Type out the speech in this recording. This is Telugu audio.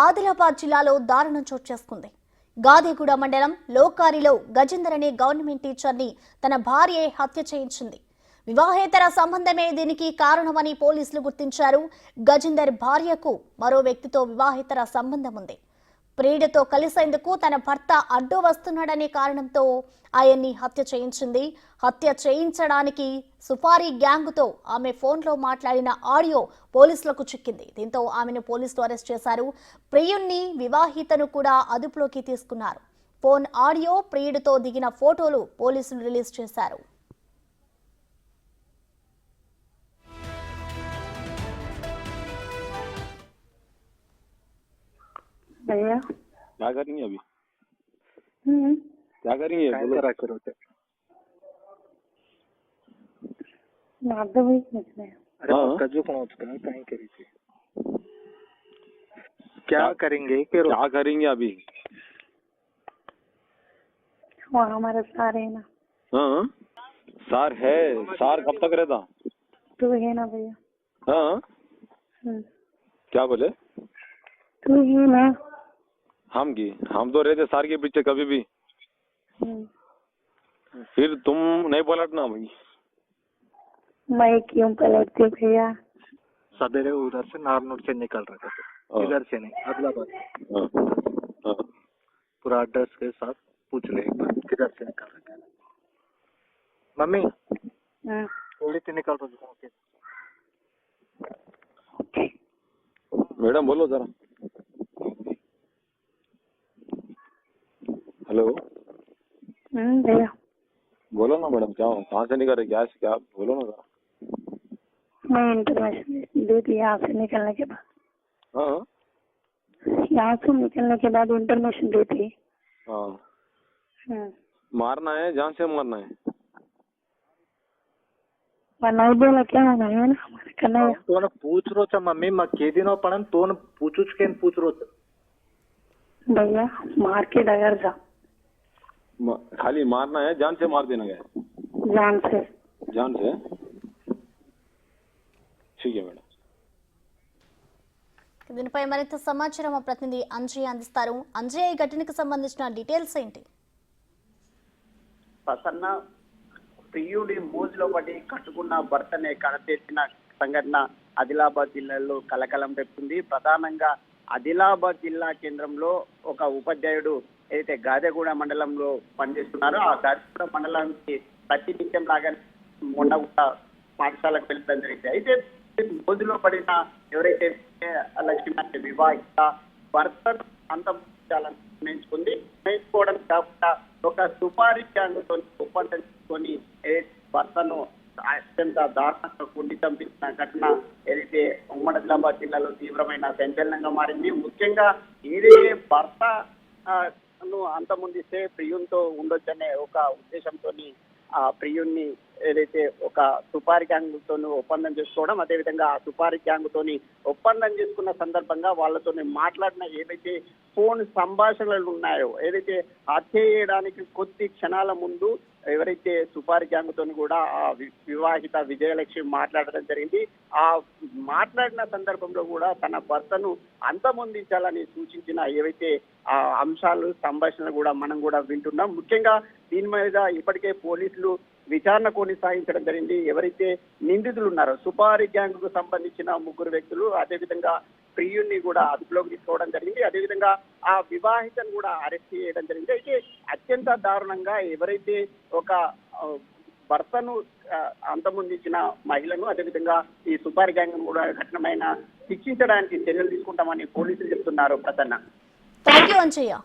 ఆదిలాబాద్ జిల్లాలో దారుణం చోటు చేసుకుంది. గాదెగూడ మండలం లోకారిలో గజేందర్ అనే గవర్నమెంట్ టీచర్ని తన భార్యే హత్య చేయించింది. వివాహేతర సంబంధమే దీనికి కారణమని పోలీసులు గుర్తించారు. గజేందర్ భార్యకు మరో వ్యక్తితో వివాహేతర సంబంధం ఉంది. ప్రియుడితో కలిసేందుకు తన భర్త అడ్డు వస్తున్నాడనే కారణంతో ఆయన్ని హత్య చేయించింది. హత్య చేయించడానికి సుపారీ గ్యాంగుతో ఆమె ఫోన్లో మాట్లాడిన ఆడియో పోలీసులకు చిక్కింది. దీంతో ఆమెను పోలీసులు అరెస్ట్ చేశారు. ప్రియుణ్ణి, వివాహితను కూడా అదుపులోకి తీసుకున్నారు. ఫోన్ ఆడియో, ప్రియుడితో దిగిన ఫోటోలు పోలీసులు రిలీజ్ చేశారు. भैया क्या करेंगे अभी? क्या करेंगे करा करो नादवी निकले। अरे कजू कौन होता है कहीं करी थी क्या करेंगे क्या करेंगे अभी? वहाँ हमारे सार है ना। हाँ सार है। सार कब तक रहता? तू है ना भैया। हाँ क्या बोले? तू ही ना। हम तो रहते सार के पीछे कभी भी। फिर तुम नहीं पलटना भाई। मैं क्यों पलटती भैया? सवेरे उधर से नारनूर से निकल रहे थे, इधर से नहीं आदिलाबाद। पूरा एड्रेस के साथ पूछ ले एक बार किधर से निकल रहे थे। मम्मी थोड़ी सी निकल रहे थे। मैडम बोलो जरा। हेलो भैया बोलो ना मैडम, क्या हो, कहाँ से निकल रहे, क्या बोलो ना जरा। मैं इंटरनेशनल दे दी यहाँ से निकलने के बाद। हाँ यहाँ से निकलने के बाद इंटरनेशनल दी थी। हाँ मारना है, जान से मारना है। नहीं बोला क्या होना है ना करना है। तो पूछ रो छ मम्मी मैं के दिनो पण तो पूछुच के पूछ रो छ भैया मार के डगर जा। खाली मारना है, जान से मार देना है। जान से ठीक है మేడం. దీనిపై మరింత సమాచారం మా ప్రతినిధి అంజయ్య అందిస్తారు. అంజయ్య, ఈ ఘటనకు సంబంధించిన డీటెయిల్స్ ఏంటి? ప్రసన్న ప్రియుడి మోజులో పడి కట్టుకున్న భర్తనే కడతీర్చిన సంఘటన ఆదిలాబాద్ జిల్లాలో కలకలం రేపుతుంది. ప్రధానంగా ఆదిలాబాద్ జిల్లా కేంద్రంలో ఒక ఉపాధ్యాయుడు ఏదైతే గాదెగూడ మండలంలో పనిచేస్తున్నారో ఆ గాదెగూడ మండలానికి ప్రతి నిత్యం లాగా మొన్న కూడా పాఠశాలకు వెళ్ళడం జరిగింది. అయితే మోజులో పడిన ఎవరైతే లక్ష్మీ వివాహిత భర్తను అంతమొందించాలని నిర్ణయించుకోవడం కాకుండా ఒక సుపారీ గ్యాంగుతో ఒప్పందం చేసుకొని భర్తను అత్యంత దారుణంగా కుండి చంపించిన ఘటన ఏదైతే ఉమ్మడి ఆదిలాబాద్ జిల్లాలో తీవ్రమైన సంచలనంగా మారింది. ముఖ్యంగా ఏదైతే భర్త అంతమొందిస్తే ప్రియునితో ఉండొచ్చనే ఒక ఉద్దేశంతో ఆ ప్రియుణ్ణి ఏదైతే ఒక సుపారీ గ్యాంగుతో ఒప్పందం చేసుకోవడం, అదేవిధంగా ఆ సుపారీ గ్యాంగుతోని ఒప్పందం చేసుకున్న సందర్భంగా వాళ్ళతో మాట్లాడిన ఏదైతే ఫోన్ సంభాషణలు ఉన్నాయో, ఏదైతే హత్య చేయడానికి కొద్ది క్షణాల ముందు ఎవరైతే సుపారీ గ్యాంగుతో కూడా ఆ వివాహిత విజయలక్ష్మి మాట్లాడడం జరిగింది. ఆ మాట్లాడిన సందర్భంలో కూడా తన భర్తను అంతమొందించాలని సూచించిన ఏవైతే ఆ అంశాలు సంభాషణలు కూడా మనం కూడా వింటున్నాం. ముఖ్యంగా దీని మీద ఇప్పటికే పోలీసులు విచారణ కొనసాగించడం జరిగింది. ఎవరైతే నిందితులు ఉన్నారో సుపారీ గ్యాంగ్ కు సంబంధించిన 3 వ్యక్తులు, అదేవిధంగా ప్రియుణ్ణి కూడా అదుపులోకి తీసుకోవడం జరిగింది. అదేవిధంగా ఆ వివాహితను కూడా అరెస్ట్ చేయడం జరిగింది. అయితే అత్యంత దారుణంగా ఎవరైతే ఒక భర్తను అంతమొందించిన మహిళను, అదేవిధంగా ఈ సుపారీ గ్యాంగ్ కూడా కఠినమైన శిక్షించడానికి చర్యలు తీసుకుంటామని పోలీసులు చెప్తున్నారు. ప్రసన్న, థాంక్యూ అంజయ్య.